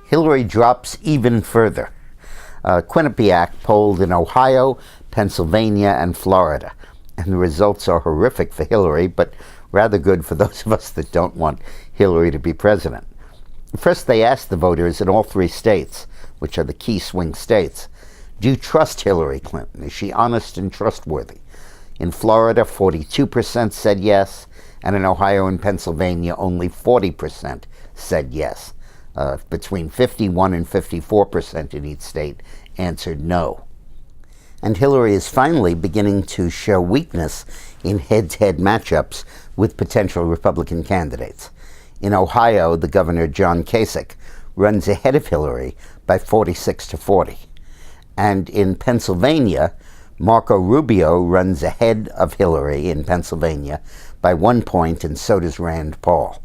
Hillary drops even further. Quinnipiac polled in Ohio, Pennsylvania, and Florida. And the results are horrific for Hillary, but rather good for those of us that don't want Hillary to be president. First, they asked the voters in all three states, which are the key swing states, do you trust Hillary Clinton? Is she honest and trustworthy? In Florida, 42% said yes, and in Ohio and Pennsylvania, only 40% said yes. Between 51 and 54% in each state answered no. And Hillary is finally beginning to show weakness in head-to-head matchups with potential Republican candidates. In Ohio, the governor, John Kasich, runs ahead of Hillary by 46-40. And in Pennsylvania, Marco Rubio runs ahead of Hillary in Pennsylvania by 1 point, and so does Rand Paul.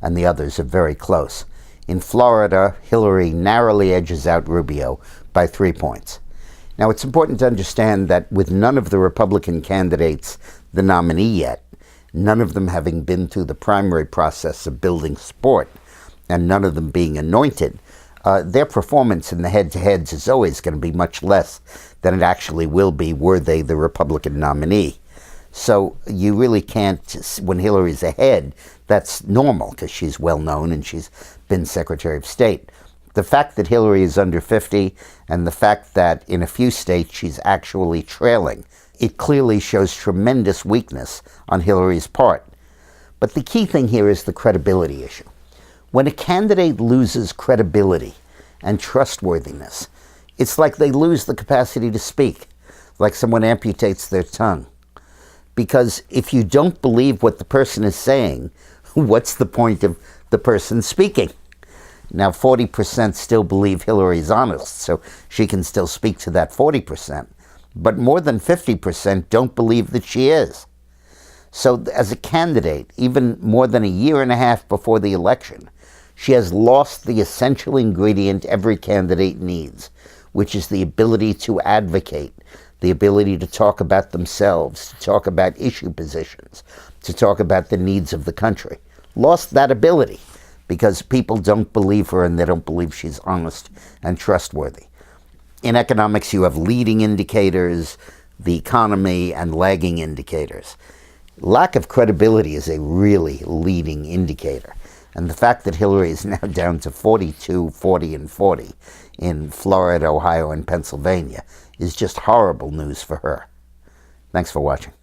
And the others are very close. In Florida, Hillary narrowly edges out Rubio by 3 points. Now, it's important to understand that with none of the Republican candidates the nominee yet, none of them having been through the primary process of building support, and none of them being anointed, their performance in the head-to-heads is always going to be much less than it actually will be were they the Republican nominee. So you really can't, when Hillary's ahead, that's normal because she's well-known and she's been Secretary of State. The fact that Hillary is under 50 and the fact that in a few states she's actually trailing, it clearly shows tremendous weakness on Hillary's part. But the key thing here is the credibility issue. When a candidate loses credibility and trustworthiness, it's like they lose the capacity to speak, like someone amputates their tongue. Because if you don't believe what the person is saying, what's the point of the person speaking? Now, 40% still believe Hillary's honest, so she can still speak to that 40%. But more than 50% don't believe that she is. So as a candidate, even more than a year and a half before the election, she has lost the essential ingredient every candidate needs, which is the ability to advocate, the ability to talk about themselves, to talk about issue positions, to talk about the needs of the country. Lost that ability because people don't believe her and they don't believe she's honest and trustworthy. In economics, you have leading indicators, the economy, and lagging indicators. Lack of credibility is a really leading indicator. And the fact that Hillary is now down to 42, 40, and 40 in Florida, Ohio, and Pennsylvania is just horrible news for her. Thanks for watching.